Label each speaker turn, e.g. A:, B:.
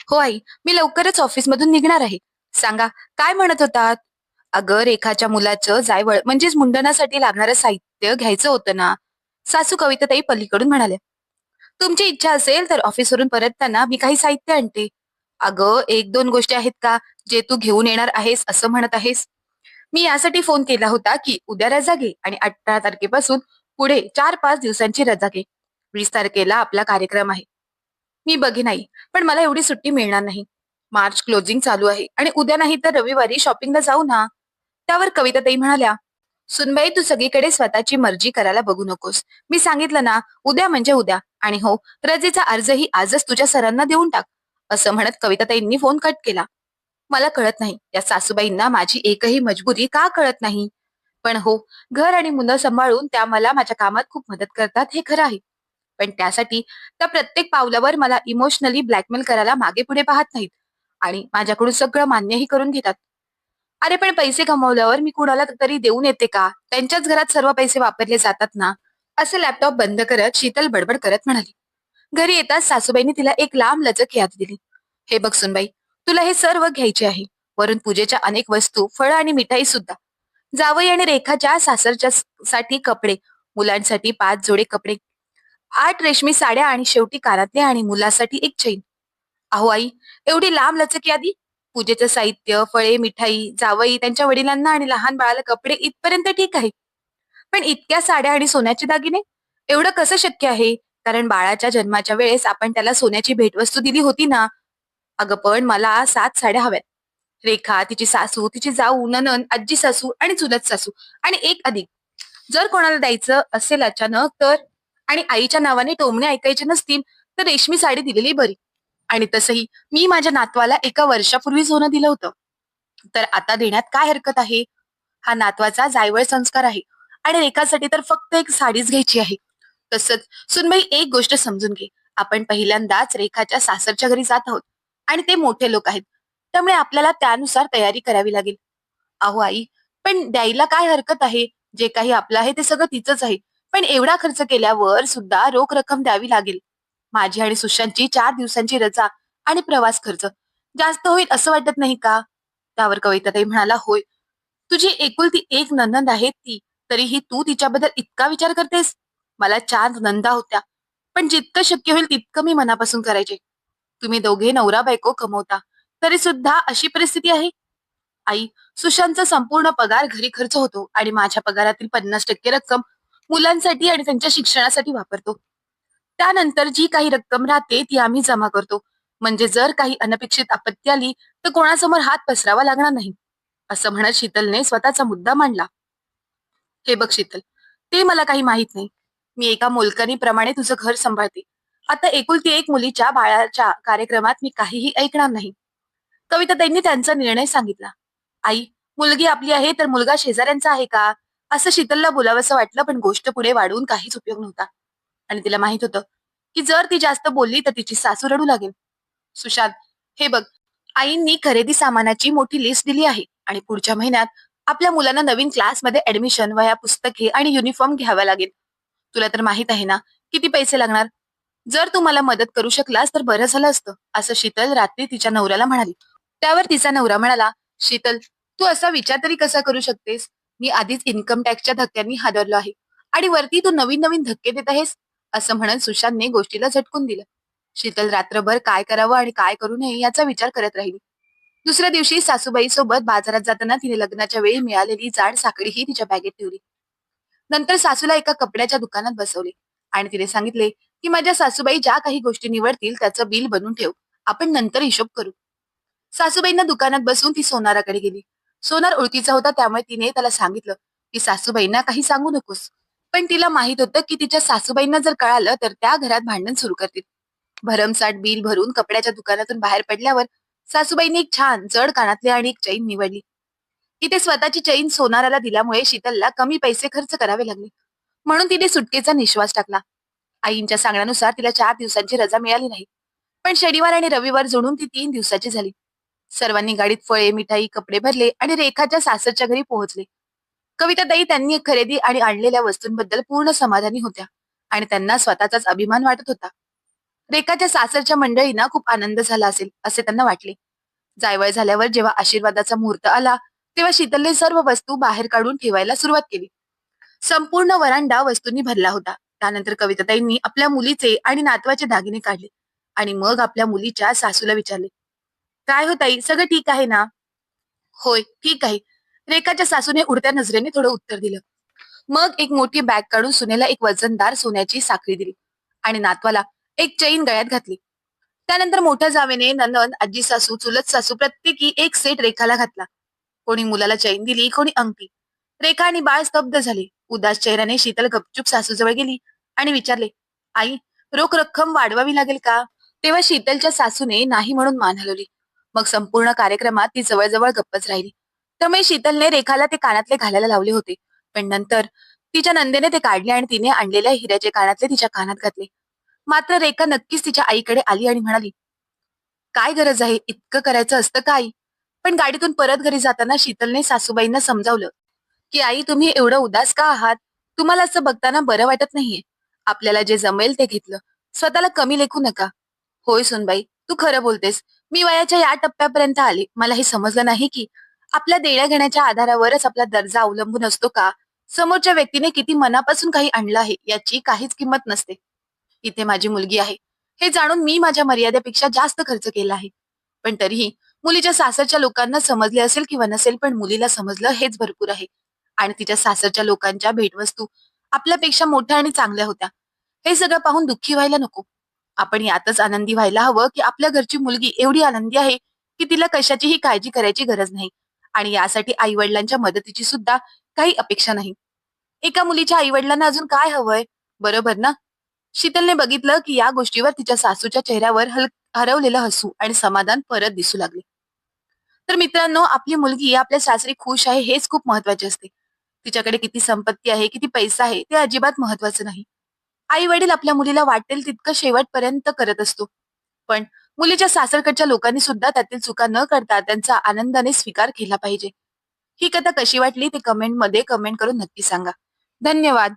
A: हो आई, मी लवकरच ऑफिसमधून निघणार आहे. सांगा, काय म्हणत होतात? अगं, रेखाच्या मुलाचं जायवळ म्हणजेच मुंडनासाठी लागणारं साहित्य घ्यायचं होतं ना. सासू कविताताई पलीकडून म्हणाल्या, तुमची इच्छा असेल तर ऑफिसवरून परतताना मी काही साहित्य आणते. अगं, एक दोन गोष्टी आहेत का जे तू घेऊन येणार आहेस असं म्हणत आहेस? मी यासाठी फोन केला होता की उद्या रजा घे आणि 18 तारखेपासून पुढे 4-5 दिवसांची रजा घे. 20 तारखेला आपला कार्यक्रम आहे. मी बघेन आई, पण मला एवढी सुट्टी मिळणार नाही. मार्च क्लोजिंग चालू आहे आणि उद्या नाही तर रविवारी शॉपिंगला जाऊ ना. त्यावर कविताताई म्हणाल्या, सुनबाई तू सगळीकडे स्वतःची मर्जी करायला बघू नकोस. मी सांगितलं ना, उद्या म्हणजे उद्या. आणि हो, रजेचा अर्जही आजच तुझ्या सरांना देऊन टाक. असं म्हणत कविताताईंनी फोन कट केला. मला कळत नाही, या सासूबाईंना माझी एकही मजबुरी का कळत नाही. पण हो, घर आणि मुलं सांभाळून त्या मला माझ्या कामात खूप मदत करतात हे खरं आहे. पण त्यासाठी त्या प्रत्येक पावलावर मला इमोशनली ब्लॅकमेल करायला मागे पुढे पाहत नाहीत आणि माझ्याकडून सगळं मान्यही करून घेतात. अरे पण पैसे कमवल्यावर मी कुणाला तरी देऊन येते का? त्यांच्याच घरात सर्व पैसे वापरले जातात ना. असे लॅपटॉप बंद करत शीतल बडबड करत म्हणाली. घरी येताच सासूबाईंनी तिला एक लांब लचक याद दिली. हे बघ सुनबाई, तुला हे सर्व घ्यायचे आहे. वरून पूजेच्या अनेक वस्तू, फळं आणि मिठाई सुद्धा. जावई आणि रेखाच्या सासरच्या साठी कपडे, मुलांसाठी 5 जोडे कपडे, 8 रेशमी साड्या आणि शेवटी कानातले आणि मुलासाठी एक चैन. अहो आई, एवढी लांब लचक यादी? पूजेचं साहित्य, फळे, मिठाई, जावई, त्यांच्या वडिलांना आणि लहान बाळाला कपडे इथपर्यंत ठीक आहे. पण इतक्या साड्या आणि सोन्याचे दागिने? एवढं कसं शक्य आहे? कारण बाळाच्या जन्माच्या वेळेस आपण त्याला सोन्याची भेटवस्तू दिली होती ना. अगं पण मला 7 साड्या हव्यात. रेखा, तिची सासू, तिची जाऊ, नणंद, आजी सासू आणि चुलत सासू आणि एक अधिक. जर कोणाला द्यायचं असेल अचानक तर, आणि आईच्या नावाने टोमणे ऐकायचे नसतील तर रेशमी साडी दिलेली बरी. आणि तसंही मी माझ्या नातवाला एका वर्षापूर्वी सोनं दिलं होतं. तर आता देण्यात काय हरकत आहे? हा नातवाचा जायवळ संस्कार आहे. आणि रेखासाठी तर फक्त एक साडीच घ्यायची आहे. तसंच सुनबाई एक गोष्ट समजून घे. आपण पहिल्यांदाच रेखाच्या सासरच्या घरी जात आहोत. आणि ते मोठे लोक आहेत. त्यामुळे आपल्याला त्यानुसार तयारी करावी लागेल. अहो आई, पण द्यायला काय हरकत आहे? जे काही आपलं आहे ते सगळं तिचंच आहे. पण एवढा खर्च केल्यावर सुद्धा रोख रक्कम द्यावी लागेल. माझी आणि सुशांतची 4 दिवसांची रजा आणि प्रवास खर्च जास्त होईल असं वाटत नाही का? त्यावर कविताताई म्हणाला, होय. तुझी एकुलती एक नणंद आहे ती, तरीही तू तिच्याबद्दल इतका विचार करतेस? मला 4 नंदा होत्या. पण जितकं शक्य होईल तितकं मी मनापासून करायचे. तुम्ही दोघे नवरा बायको कमवता. तरी सुद्धा अशी परिस्थिती आहे. आई, सुशांतचा संपूर्ण पगार घरी खर्च होतो आणि माझ्या पगारातील 50% रक्कम मुलांसाठी आणि त्यांच्या शिक्षणासाठी वापरतो. त्यानंतर जी काही रक्कम राहते ती आम्ही जमा करतो. म्हणजे जर काही अनपेक्षित आपत्ती आली तर कोणासमोर हात पसरावा लागणार नाही. असं म्हणत शीतलने स्वतःचा मुद्दा मांडला. हे बघ शीतल, ते मला काही माहित नाही. मी एका मोलकरीप्रमाणे तुझं घर सांभाळते. आता एकुलती एक मुलीच्या बाळाच्या कार्यक्रमात मी काहीही ऐकणार नाही. कविताताईंनी त्यांचा निर्णय सांगितला. आई, मुलगी आपली आहे तर मुलगा शेजाऱ्यांचा आहे का? असं शीतलला बोलावंसं वाटलं पण गोष्ट पुढे वाढवून काहीच उपयोग नव्हता. आणि तिला माहित होतं की जर ती जास्त बोलली तर तिची सासू रडू लागेल. सुशांत, हे बघ, आईंनी खरेदी सामानाची मोठी लिस्ट दिली आहे आणि पुढच्या महिन्यात आपल्या मुलांना नवीन क्लासमध्ये ऍडमिशन, वह्या, पुस्तके आणि युनिफॉर्म घ्यावा लागेल. तुला तर माहित आहे ना किती पैसे लागणार. जर तू मला मदत करू शकलास तर बरं झालं असतं, असं शीतल रात्री तिच्या नवऱ्याला म्हणाली. त्यावर तिचा नवरा म्हणाला, शीतल, तू असा विचार तरी कसा करू शकतेस? मी आधीच इन्कम टॅक्सच्या धक्क्यांनी हादरलो आहे आणि वरती तू नवीन नवीन धक्के देत आहेस. असं म्हणत सुशांतने गोष्टीला झटकून दिलं. शीतल रात्रभर काय करावं आणि काय करू नये याचा विचार करत राहिली. दुसऱ्या दिवशी सासूबाई सोबत बाजारात जाताना तिने लग्नाच्या वेळी मिळालेली जाड साखळीही तिच्या बॅगेत ठेवली. नंतर सासूला एका कपड्याच्या दुकानात बसवले आणि तिने सांगितले की माझ्या सासूबाई ज्या काही गोष्टी निवडतील त्याचं बिल बनवून ठेव. आपण नंतर हिशोब करू. सासूबाईंना दुकानात बसून ती सोनाराकडे गेली. सोनार ओळखीचा होता त्यामुळे तिने त्याला सांगितलं की सासूबाईंना काही सांगू नकोस. पण तिला माहित होतं की तिच्या सासूबाईंना जर कळालं तर त्या घरात भांडण सुरू करतील. भरमसाठ बिल भरून कपड्याच्या दुकानातून बाहेर पडल्यावर सासूबाईंनी एक छान जड कानातले आणि एक चैन निवडली. इथे स्वतःची चैन सोनाराला दिल्यामुळे शीतलला कमी पैसे खर्च करावे लागले. म्हणून तिने सुटकेचा निश्वास टाकला. आईंच्या सांगण्यानुसार तिला 4 दिवसांची रजा मिळाली नाही. पण शनिवार आणि रविवार जोडून ती 3 दिवसाची झाली. सर्वांनी गाडीत फळे, मिठाई, कपडे भरले आणि रेखाच्या सासरच्या घरी पोहोचले. कविताताई त्यांनी खरेदी आणि आणलेल्या वस्तूंबद्दल पूर्ण समाधानी होत्या आणि त्यांना स्वतःचाच अभिमान वाटत होता. रेखाच्या सासरच्या मंडळींना खूप आनंद झाला असेल असे त्यांना वाटले. जायवळ झाल्यावर जेव्हा आशीर्वादाचा मुहूर्त आला, तेव्हा शीतलने सर्व वस्तू बाहेर काढून ठेवायला सुरुवात केली. संपूर्ण वरांडा वस्तूंनी भरला होता. त्यानंतर कविताताईंनी आपल्या मुलीचे आणि नातवाचे दागिने काढले आणि मग आपल्या मुलीच्या सासूला विचारले, "काय हो ताई, सगळं ठीक आहे ना?" "होय, ठीक आहे." रेखाच्या सासूने उडत्या नजरेने थोडं उत्तर दिलं. मग एक मोठी बॅग काढून सुनेला एक वजनदार सोन्याची साखळी दिली आणि नातवाला एक चैन गळ्यात घातली. त्यानंतर मोठ्या जावेने नणंद, आजी सासू, चुलत सासू प्रत्येकी एक सेट रेखाला घातला. कोणी मुलाला चैन दिली, कोणी अंगठी. रेखा आणि बाळ स्तब्ध झाले. उदास चेहऱ्याने शीतल गपचूप सासूजवळ गेली आणि विचारले, "आई, रोख रक्कम वाढवावी लागेल का?" तेव्हा शीतलच्या सासूने नाही म्हणून मान हलवली. मग संपूर्ण कार्यक्रमात ती जवळजवळ गप्पच राहिली. त्यामुळे शीतलने रेखाला ते कानातले घालायला लावले होते. पण नंतर तिच्या नंदेने ते काढले आणि तिने आणलेल्या हिऱ्याचे कानातले तिच्या कानात घातले. मात्र रेखा नक्कीच तिच्या आईकडे आली आणि म्हणाली, "काय गरज आहे? इतकं करायचं असतं का आई?" पण गाडीतून परत घरी जाताना शीतलने सासूबाईंना समजावलं, की "आई, तुम्ही एवढं उदास का आहात? तुम्हाला असं बघताना बरं वाटत नाहीये. आपल्याला जे जमेल ते घेतलं. स्वतःला कमी लेखू नका." "होय सुनबाई, तू खरं बोलतेस. मी वयाच्या या टप्प्यापर्यंत आले. मला हे समजलं नाही की आपल्या देण्या-घेण्याच्या आधारावरच आपला दर्जा अवलंबून असतो का? समोरच्या व्यक्तीने किती मनापासून काही आणलं आहे याची काहीच किंमत नसते. इथे माझी मुलगी आहे. हे जाणून मी माझ्या मर्यादेपेक्षा जास्त खर्च केला आहे. पण तरीही मुलीच्या सासरच्या लोकांना समजले असेल किंवा नसेल, पण मुलीला समजलं हेच भरपूर आहे. आणि तिच्या सासरच्या लोकांच्या भेटवस्तू आपल्यापेक्षा मोठ्या आणि चांगल्या होत्या. हे सगळं पाहून दुःखी व्हायला नको. आपण यातच आनंदी व्हायला हवं की आपल्या घरची मुलगी एवढी आनंदी आहे की तिला कशाचीही काळजी करायची गरज नाही. आणि यासाठी आई-वडिलांच्या मदतीची सुद्धा काही अपेक्षा नाही. एका मुलीच्या आई-वडिलांना अजून काय हवंय? बरोबर ना?" शीतलने बघितलं की या गोष्टीवर तिच्या सासूच्या चेहऱ्यावर हरवलेलं हसू आणि समाधान परत दिसू लागले. तर मित्रांनो, आपली मुलगी आपल्या सासरी खुश आहे हेच खूप महत्वाचे असते. तिच्याकडे किती संपत्ती आहे, किती पैसा आहे ते अजिबात महत्वाचं नाही. आई वडील आपल्या मुलीला वाटेल तितकं शेवटपर्यंत करत असतो. पण मुलीच्या सासरकडच्या लोकांनी सुद्धा त्यातील चुका न करता त्यांचा आनंदाने स्वीकार केला पाहिजे. ही कथा कशी वाटली ते कमेंटमध्ये कमेंट करून नक्की सांगा. धन्यवाद.